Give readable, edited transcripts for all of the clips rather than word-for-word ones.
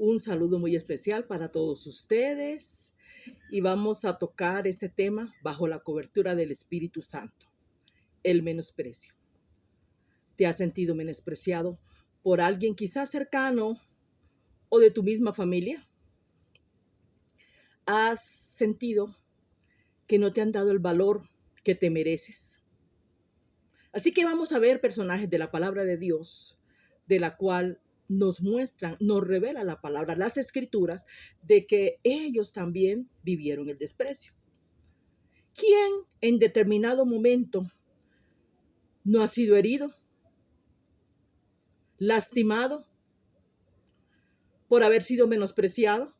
Un saludo muy especial para todos ustedes y vamos a tocar este tema bajo la cobertura del Espíritu Santo, el menosprecio. ¿Te has sentido menospreciado por alguien quizás cercano o de tu misma familia? ¿Has sentido que no te han dado el valor que te mereces? Así que vamos a ver personajes de la palabra de Dios, de la cual nos muestran, nos revela la palabra, las escrituras, de que ellos también vivieron el desprecio. ¿Quién en determinado momento no ha sido herido, lastimado por haber sido menospreciado?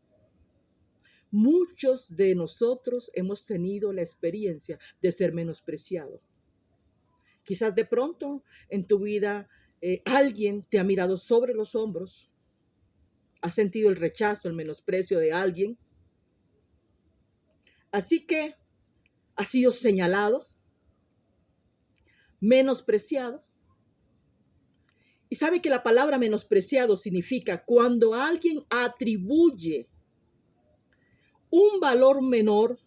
Muchos de nosotros hemos tenido la experiencia de ser menospreciado. Quizás de pronto en tu vida alguien te ha mirado sobre los hombros. ¿Has sentido el rechazo, el menosprecio de alguien? Así que has sido señalado, menospreciado. Y sabe que la palabra menospreciado significa cuando alguien atribuye un valor menor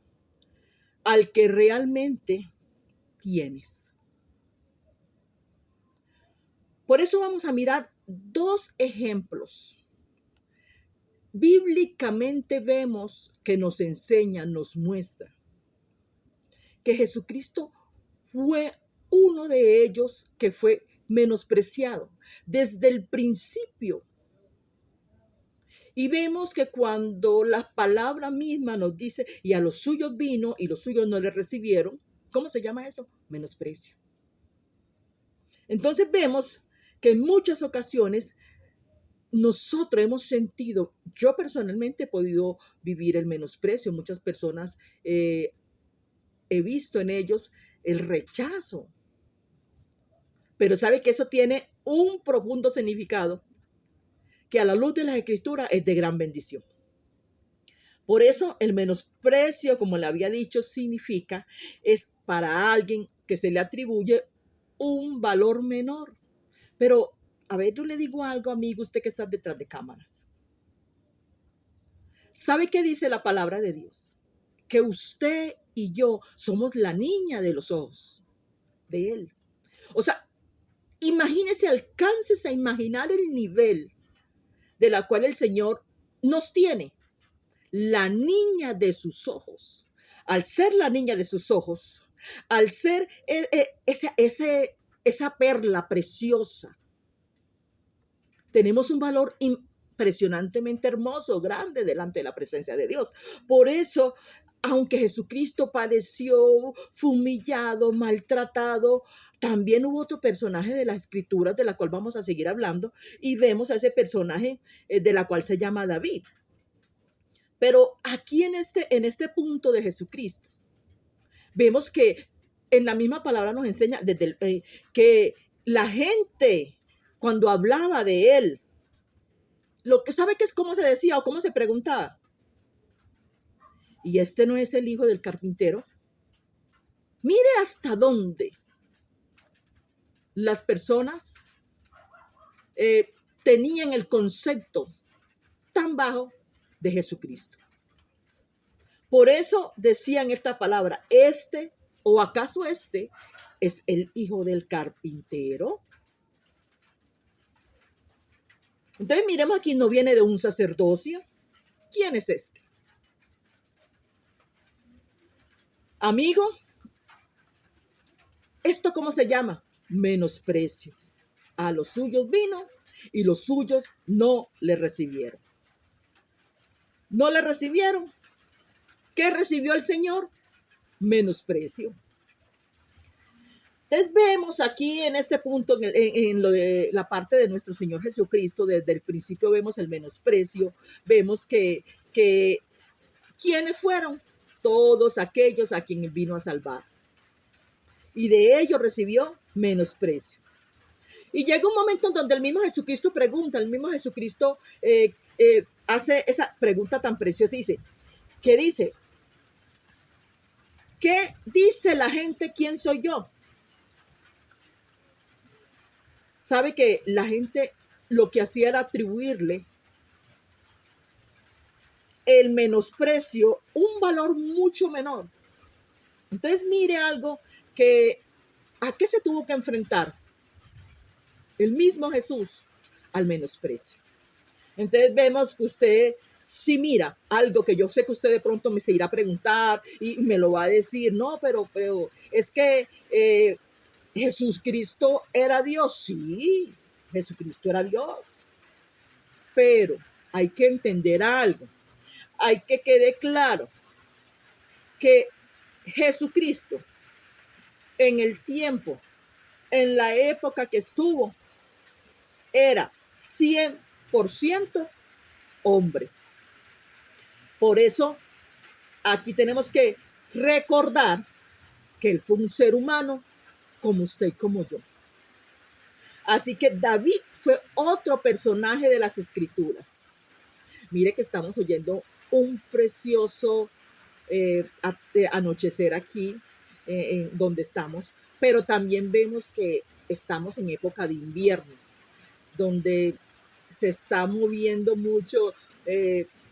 al que realmente tienes. Por eso vamos a mirar dos ejemplos. Bíblicamente vemos que nos enseña, nos muestra que Jesucristo fue uno de ellos que fue menospreciado desde el principio. Y vemos que cuando la palabra misma nos dice, y a los suyos vino y los suyos no le recibieron, ¿cómo se llama eso? Menosprecio. Entonces vemos que en muchas ocasiones nosotros hemos sentido, yo personalmente he podido vivir el menosprecio, muchas personas he visto en ellos el rechazo, pero sabe que eso tiene un profundo significado que a la luz de la Escritura es de gran bendición. Por eso el menosprecio, como le había dicho, significa es para alguien que se le atribuye un valor menor. Pero, a ver, yo le digo algo, amigo, usted que está detrás de cámaras. ¿Sabe qué dice la palabra de Dios? Que usted y yo somos la niña de los ojos de Él. O sea, imagínese, alcances a imaginar el nivel de la cual el Señor nos tiene. La niña de sus ojos. Al ser la niña de sus ojos, al ser esa perla preciosa, tenemos un valor impresionantemente hermoso, grande delante de la presencia de Dios. Por eso, aunque Jesucristo padeció, fue humillado, maltratado, también hubo otro personaje de las Escrituras de la cual vamos a seguir hablando y vemos a ese personaje de la cual se llama David. Pero aquí en este punto de Jesucristo, vemos que en la misma palabra nos enseña que la gente, cuando hablaba de él, lo que sabe que es cómo se decía o cómo se preguntaba. ¿Y este no es el hijo del carpintero? Mire hasta dónde las personas tenían el concepto tan bajo de Jesucristo. Por eso decían esta palabra, o acaso este es el hijo del carpintero. Entonces miremos aquí, no viene de un sacerdocio. ¿Quién es este? Amigo, ¿esto cómo se llama? Menosprecio. A los suyos vino y los suyos no le recibieron. No le recibieron. ¿Qué recibió el Señor? Menosprecio. Entonces vemos aquí en este punto, en lo de la parte de nuestro Señor Jesucristo, desde el principio vemos el menosprecio, vemos que ¿quiénes fueron? Todos aquellos a quien vino a salvar. Y de ellos recibió menosprecio. Y llega un momento en donde el mismo Jesucristo pregunta, el mismo Jesucristo hace esa pregunta tan preciosa y dice, ¿qué dice? ¿Qué dice la gente? ¿Quién soy yo? Sabe que la gente lo que hacía era atribuirle el menosprecio un valor mucho menor. Entonces mire algo que, ¿a qué se tuvo que enfrentar el mismo Jesús? Al menosprecio. Entonces vemos que usted, si mira algo que yo sé que usted de pronto me se irá a preguntar y me lo va a decir, no, pero es que Jesucristo era Dios. Sí, Jesucristo era Dios, pero hay que entender algo, hay que quede claro que Jesucristo en el tiempo, en la época que estuvo, era 100% hombre. Por eso aquí tenemos que recordar que él fue un ser humano como usted y como yo. Así que David fue otro personaje de las escrituras. Mire que estamos oyendo un precioso anochecer aquí donde estamos, pero también vemos que estamos en época de invierno, donde se está moviendo mucho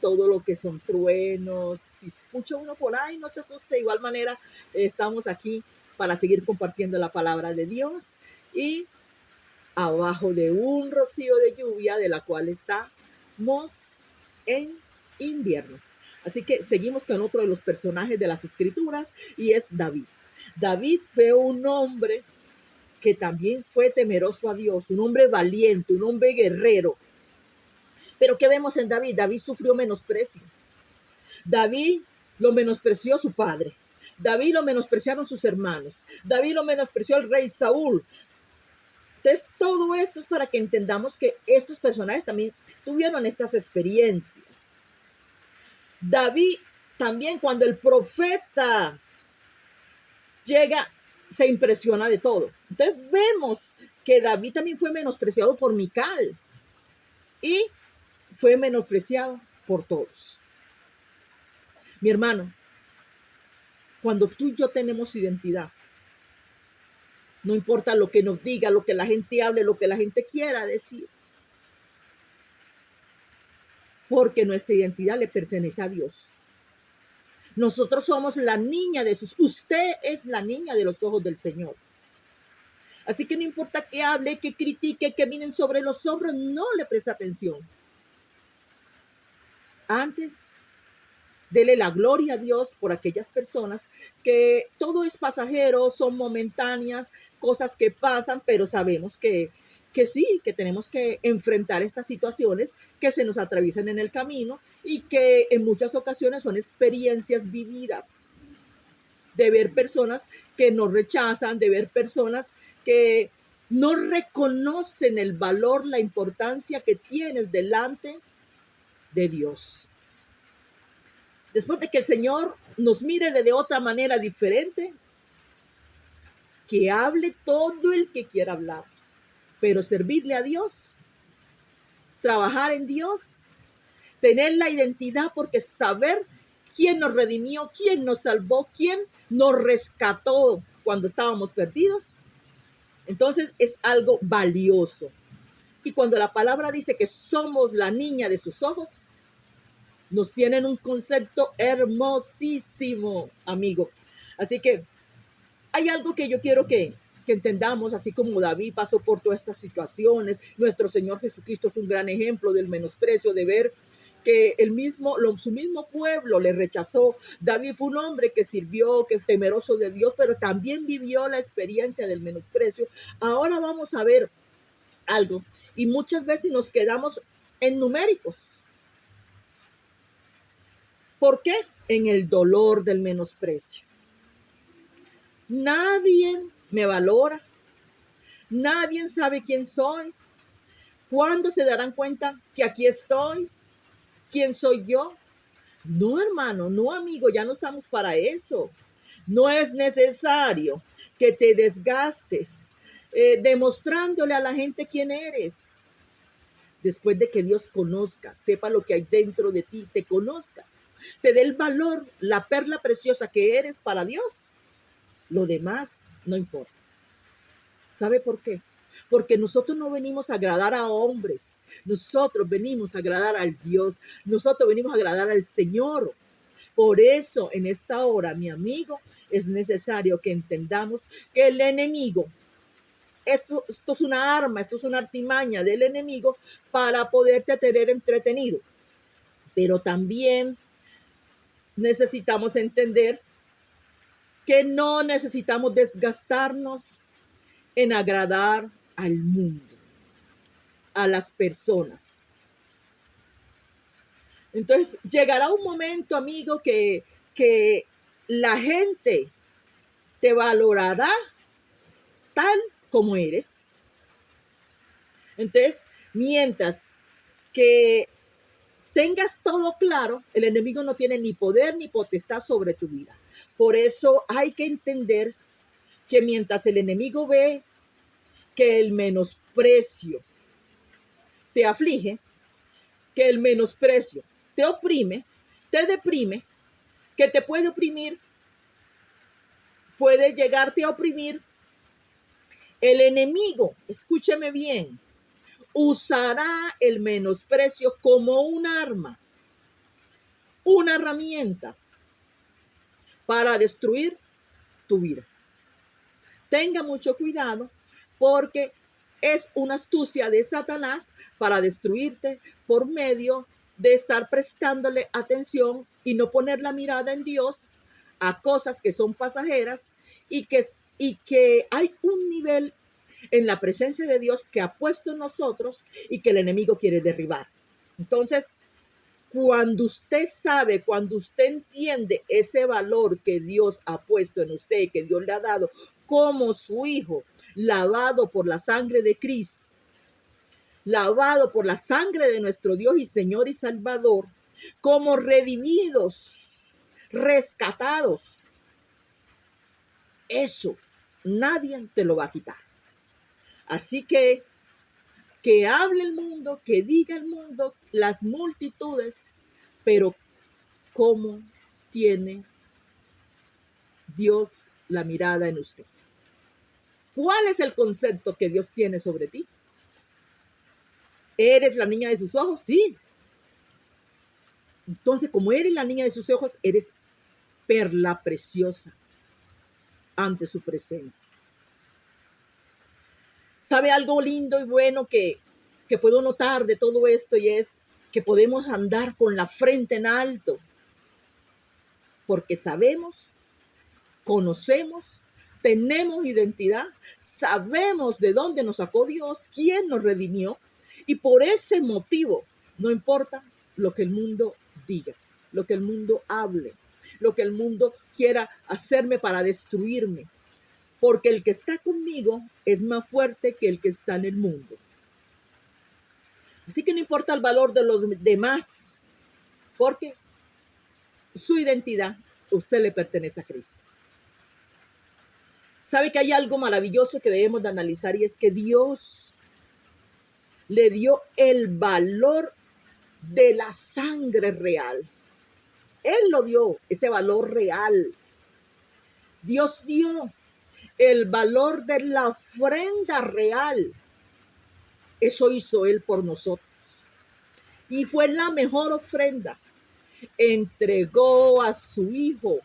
todo lo que son truenos. Si escucha uno por ahí, no se asuste. De igual manera, estamos aquí para seguir compartiendo la palabra de Dios y abajo de un rocío de lluvia de la cual estamos en invierno. Así que seguimos con otro de los personajes de las escrituras y es David. David fue un hombre que también fue temeroso a Dios, un hombre valiente, un hombre guerrero. Pero ¿qué vemos en David? David sufrió menosprecio. David lo menospreció su padre. David lo menospreciaron sus hermanos. David lo menospreció el rey Saúl. Entonces, todo esto es para que entendamos que estos personajes también tuvieron estas experiencias. David también, cuando el profeta llega, se impresiona de todo. Entonces vemos que David también fue menospreciado por Mical y fue menospreciado por todos. Mi hermano, cuando tú y yo tenemos identidad, no importa lo que nos diga, lo que la gente hable, lo que la gente quiera decir, porque nuestra identidad le pertenece a Dios. Nosotros somos la niña de sus. Usted es la niña de los ojos del Señor. Así que no importa que hable, que critique, que miren sobre los hombros, no le presta atención. Antes, dele la gloria a Dios por aquellas personas que todo es pasajero, son momentáneas, cosas que pasan, pero sabemos que sí, que tenemos que enfrentar estas situaciones que se nos atraviesan en el camino y que en muchas ocasiones son experiencias vividas, de ver personas que nos rechazan, de ver personas que no reconocen el valor, la importancia que tienes delante de Dios. Después de que el Señor nos mire de otra manera diferente, que hable todo el que quiera hablar, pero servirle a Dios, trabajar en Dios, tener la identidad, porque saber quién nos redimió, quién nos salvó, quién nos rescató cuando estábamos perdidos, entonces es algo valioso. Y cuando la palabra dice que somos la niña de sus ojos, nos tienen un concepto hermosísimo, amigo. Así que hay algo que yo quiero que entendamos, así como David pasó por todas estas situaciones. Nuestro Señor Jesucristo es un gran ejemplo del menosprecio, de ver que su mismo pueblo le rechazó. David fue un hombre que sirvió, que es temeroso de Dios, pero también vivió la experiencia del menosprecio. Ahora vamos a ver algo, y muchas veces nos quedamos en numéricos. ¿Por qué? En el dolor del menosprecio. Nadie me valora. Nadie sabe quién soy. ¿Cuándo se darán cuenta que aquí estoy? ¿Quién soy yo? No, hermano, no, amigo, ya no estamos para eso. No es necesario que te desgastes demostrándole a la gente quién eres. Después de que Dios conozca, sepa lo que hay dentro de ti, te conozca, te dé el valor, la perla preciosa que eres para Dios, lo demás no importa. ¿Sabe por qué? porque nosotros no venimos a agradar a hombres, nosotros venimos a agradar al Dios, nosotros venimos a agradar al Señor. Por eso, en esta hora, mi amigo, es necesario que entendamos que el enemigo, esto es una arma, esto es una artimaña del enemigo para poderte tener entretenido. Pero también necesitamos entender que no necesitamos desgastarnos en agradar al mundo, a las personas. Entonces, llegará un momento, amigo, que la gente te valorará tal como eres. Entonces, mientras que tengas todo claro, el enemigo no tiene ni poder ni potestad sobre tu vida. Por eso hay que entender que mientras el enemigo ve que el menosprecio te aflige, que el menosprecio te oprime, te deprime, que te puede oprimir, puede llegarte a oprimir, el enemigo, escúcheme bien, usará el menosprecio como un arma, una herramienta para destruir tu vida. Tenga mucho cuidado porque es una astucia de Satanás para destruirte por medio de estar prestándole atención y no poner la mirada en Dios a cosas que son pasajeras y que hay un nivel en la presencia de Dios que ha puesto en nosotros y que el enemigo quiere derribar. Entonces, cuando usted sabe, cuando usted entiende ese valor que Dios ha puesto en usted, que Dios le ha dado como su hijo, lavado por la sangre de Cristo, lavado por la sangre de nuestro Dios y Señor y Salvador, como redimidos, rescatados, eso nadie te lo va a quitar. Así que hable el mundo, que diga el mundo, las multitudes, pero ¿cómo tiene Dios la mirada en usted? ¿Cuál es el concepto que Dios tiene sobre ti? ¿Eres la niña de sus ojos? Sí. Entonces, como eres la niña de sus ojos, eres perla preciosa ante su presencia. ¿Sabe algo lindo y bueno que puedo notar de todo esto? Y es que podemos andar con la frente en alto, porque sabemos, conocemos, tenemos identidad, sabemos de dónde nos sacó Dios, quién nos redimió, y por ese motivo no importa lo que el mundo diga, lo que el mundo hable, lo que el mundo quiera hacerme para destruirme, porque el que está conmigo es más fuerte que el que está en el mundo. Así que no importa el valor de los demás, porque su identidad, usted le pertenece a Cristo. ¿Sabe que hay algo maravilloso que debemos de analizar? Y es que Dios le dio el valor de la sangre real. Él lo dio, ese valor real. Dios dio el valor de la ofrenda real. Eso hizo Él por nosotros. Y fue la mejor ofrenda. Entregó a su Hijo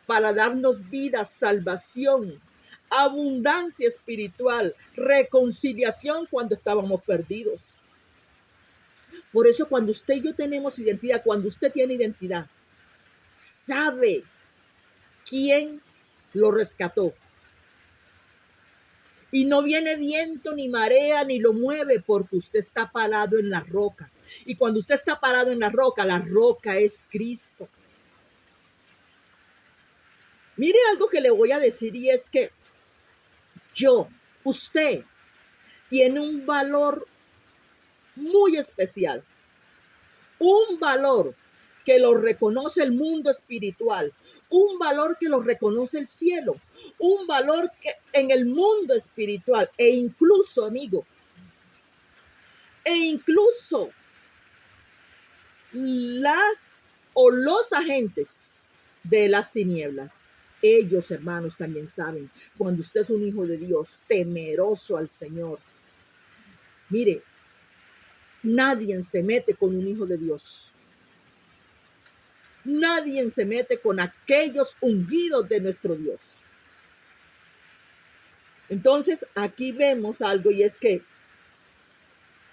para darnos vida, salvación, abundancia espiritual, reconciliación cuando estábamos perdidos. Por eso cuando usted y yo tenemos identidad, cuando usted tiene identidad, sabe quién lo rescató. Y no viene viento ni marea ni lo mueve porque usted está parado en la roca. Y cuando usted está parado en la roca es Cristo. Mire algo que le voy a decir y es que usted tiene un valor muy especial. Un valor que lo reconoce el mundo espiritual, un valor que lo reconoce el cielo, un valor que en el mundo espiritual e incluso, amigo, los agentes de las tinieblas Ellos, hermanos, también saben, cuando usted es un hijo de Dios, temeroso al Señor. Mire, nadie se mete con un hijo de Dios. Nadie se mete con aquellos ungidos de nuestro Dios. Entonces, aquí vemos algo y es que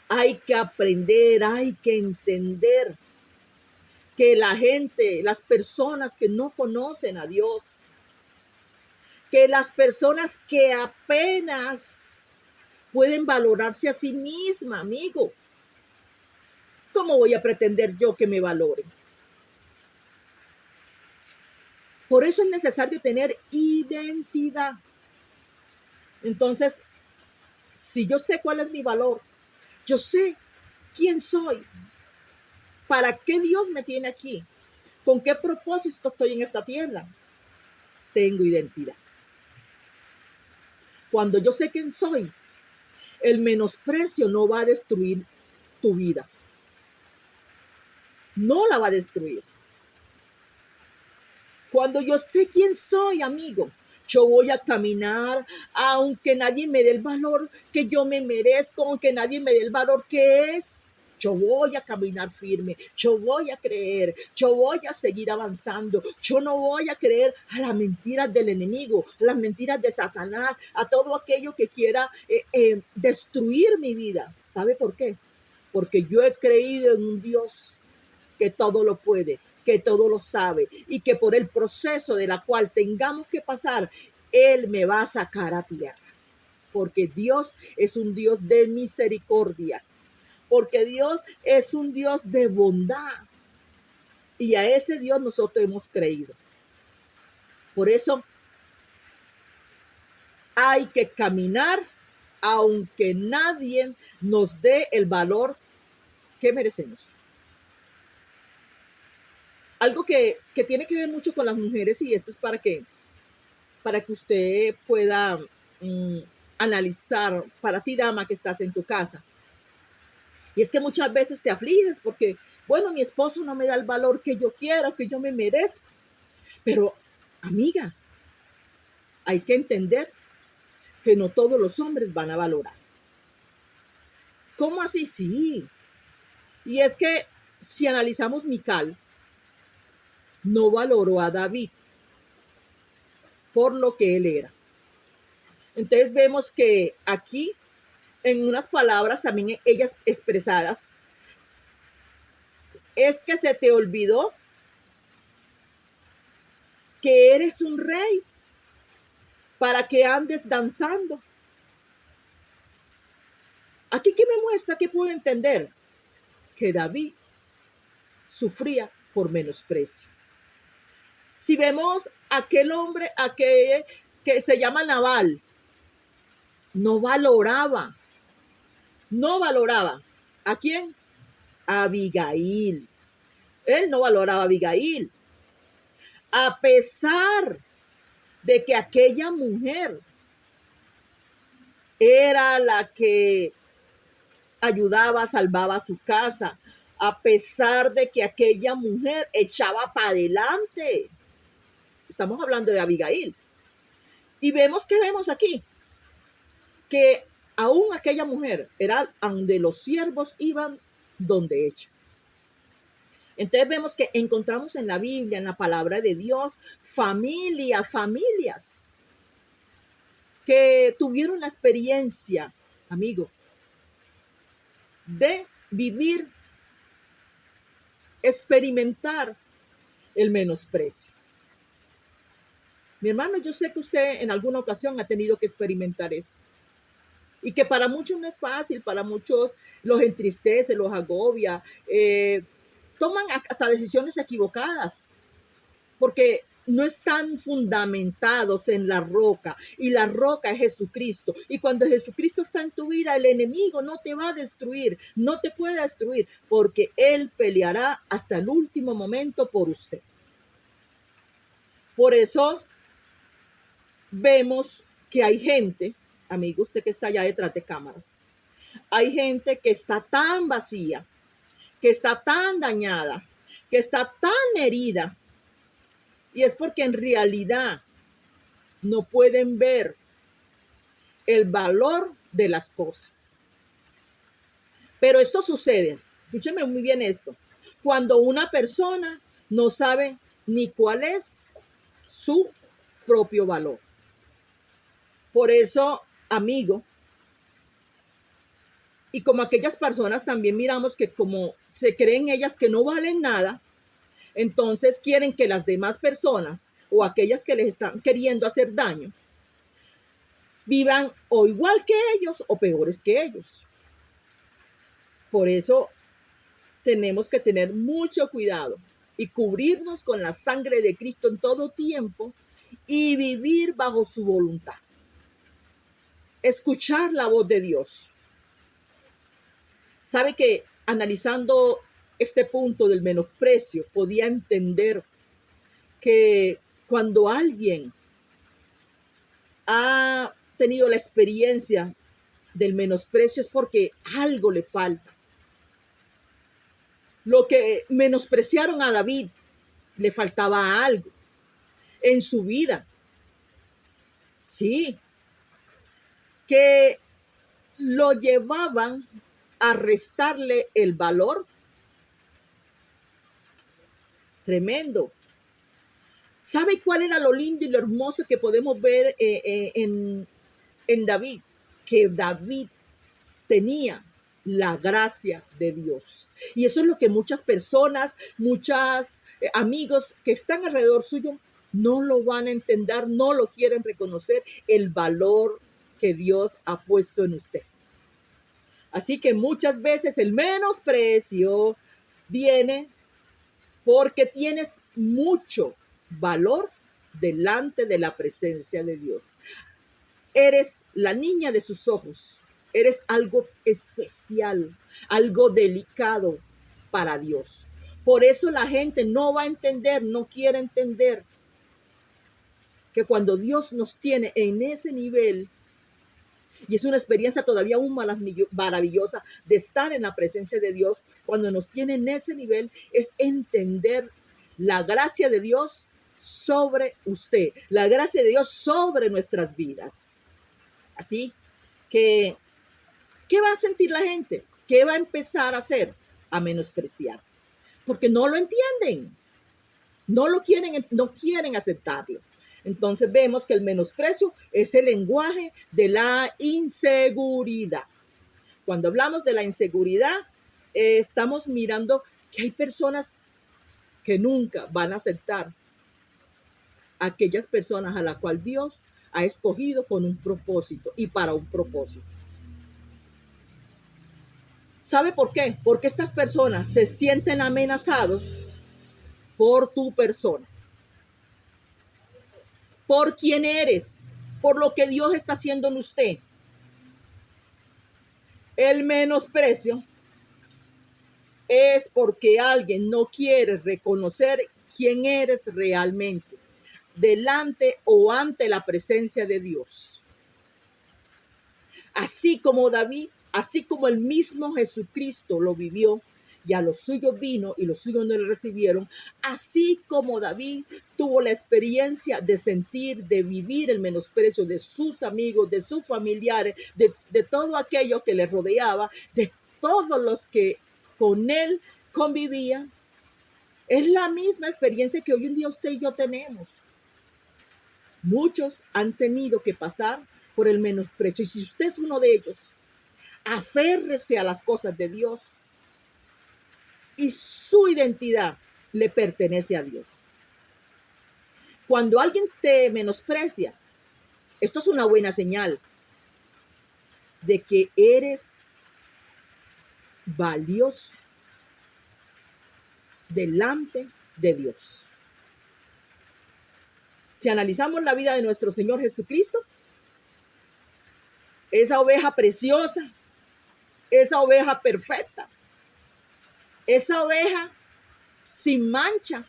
hay que aprender, hay que entender que la gente, las personas que no conocen a Dios, que las personas que apenas pueden valorarse a sí misma, amigo, ¿cómo voy a pretender yo que me valoren? Por eso es necesario tener identidad. Entonces, si yo sé cuál es mi valor, yo sé quién soy, para qué Dios me tiene aquí, con qué propósito estoy en esta tierra, tengo identidad. Cuando yo sé quién soy, el menosprecio no va a destruir tu vida. No la va a destruir. Cuando yo sé quién soy, amigo, yo voy a caminar aunque nadie me dé el valor que yo me merezco, aunque nadie me dé el valor que es. Yo voy a caminar firme, yo voy a creer, yo voy a seguir avanzando, yo no voy a creer a las mentiras del enemigo, a las mentiras de Satanás, a todo aquello que quiera destruir mi vida. ¿Sabe por qué? Porque yo he creído en un Dios que todo lo puede, que todo lo sabe y que por el proceso de la cual tengamos que pasar, Él me va a sacar a tierra. Porque Dios es un Dios de misericordia, porque Dios es un Dios de bondad y a ese Dios nosotros hemos creído. Por eso hay que caminar aunque nadie nos dé el valor que merecemos. Algo que tiene que ver mucho con las mujeres, y esto es para que usted pueda analizar, para ti, dama, que estás en tu casa. Y es que muchas veces te afliges porque, bueno, mi esposo no me da el valor que yo quiero, que yo me merezco. Pero, amiga, hay que entender que no todos los hombres van a valorar. ¿Cómo así? Sí. Y es que si analizamos Mical, no valoró a David por lo que él era. Entonces vemos que aquí, en unas palabras también ellas expresadas, es que se te olvidó que eres un rey para que andes danzando. Aquí, ¿qué me muestra? ¿Qué puedo entender? Que David sufría por menosprecio. Si vemos aquel hombre, aquel que se llama Nabal, no valoraba. ¿A quién? A Abigail. Él no valoraba a Abigail. A pesar de que aquella mujer era la que ayudaba, salvaba su casa, a pesar de que aquella mujer echaba para adelante. Estamos hablando de Abigail. Y vemos aquí, que aún aquella mujer era donde los siervos iban, donde ella. Entonces vemos que encontramos en la Biblia, en la palabra de Dios, familias que tuvieron la experiencia, amigo, de vivir, experimentar el menosprecio. Mi hermano, yo sé que usted en alguna ocasión ha tenido que experimentar eso. Y que para muchos no es fácil, para muchos los entristece, los agobia, toman hasta decisiones equivocadas, porque no están fundamentados en la roca, y la roca es Jesucristo. Y cuando Jesucristo está en tu vida, el enemigo no te va a destruir, no te puede destruir, porque Él peleará hasta el último momento por usted. Por eso vemos que hay gente, amigo, usted que está allá detrás de cámaras, hay gente que está tan vacía, que está tan dañada, que está tan herida, y es porque en realidad no pueden ver el valor de las cosas. Pero esto sucede, escúcheme muy bien esto, cuando una persona no sabe ni cuál es su propio valor. Por eso, amigo, y como aquellas personas también miramos que como se creen ellas que no valen nada, entonces quieren que las demás personas o aquellas que les están queriendo hacer daño vivan o igual que ellos o peores que ellos. Por eso tenemos que tener mucho cuidado y cubrirnos con la sangre de Cristo en todo tiempo y vivir bajo su voluntad. Escuchar la voz de Dios. Sabe que analizando este punto del menosprecio, podía entender que cuando alguien ha tenido la experiencia del menosprecio es porque algo le falta. Lo que menospreciaron a David, le faltaba algo en su vida. Sí, que lo llevaban a restarle el valor. Tremendo. ¿Sabe cuál era lo lindo y lo hermoso que podemos ver en David? Que David tenía la gracia de Dios. Y eso es lo que muchas personas, muchos amigos que están alrededor suyo no lo van a entender, no lo quieren reconocer, el valor que Dios ha puesto en usted. Así que muchas veces el menosprecio viene porque tienes mucho valor delante de la presencia de Dios. Eres la niña de sus ojos. Eres algo especial, algo delicado para Dios. Por eso la gente no va a entender, no quiere entender que cuando Dios nos tiene en ese nivel, y es una experiencia todavía aún maravillosa de estar en la presencia de Dios, cuando nos tiene en ese nivel, es entender la gracia de Dios sobre usted, la gracia de Dios sobre nuestras vidas. Así que, ¿qué va a sentir la gente? ¿Qué va a empezar a hacer? A menospreciar. Porque no lo entienden. No lo quieren, no quieren aceptarlo. Entonces vemos que el menosprecio es el lenguaje de la inseguridad. Cuando hablamos de la inseguridad, estamos mirando que hay personas que nunca van a aceptar a aquellas personas a las cuales Dios ha escogido con un propósito y para un propósito. ¿Sabe por qué? Porque estas personas se sienten amenazados por tu persona, por quién eres, por lo que Dios está haciendo en usted. El menosprecio es porque alguien no quiere reconocer quién eres realmente delante o ante la presencia de Dios. Así como David, así como el mismo Jesucristo lo vivió, y a los suyos vino y los suyos no le recibieron, así como David tuvo la experiencia de sentir, de vivir el menosprecio de sus amigos, de sus familiares, de todo aquello que le rodeaba, de todos los que con él convivían. Es la misma experiencia que hoy en día usted y yo tenemos. Muchos han tenido que pasar por el menosprecio. Y si usted es uno de ellos, aférrese a las cosas de Dios. Y su identidad le pertenece a Dios. Cuando alguien te menosprecia, esto es una buena señal de que eres valioso delante de Dios. Si analizamos la vida de nuestro Señor Jesucristo, esa oveja preciosa, esa oveja perfecta, esa oveja sin mancha,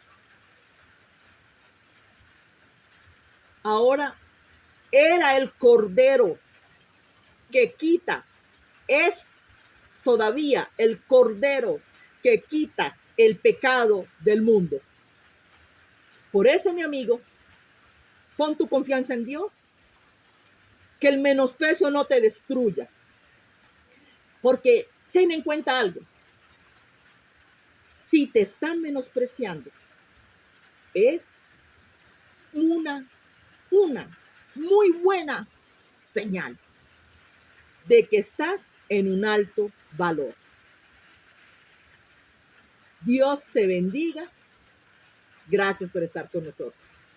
ahora era el cordero que quita, es todavía el cordero que quita el pecado del mundo. Por eso, mi amigo, Pon tu confianza en Dios. Que el menosprecio no te destruya. Porque ten en cuenta algo. Si te están menospreciando, es una muy buena señal de que estás en un alto valor. Dios te bendiga. Gracias por estar con nosotros.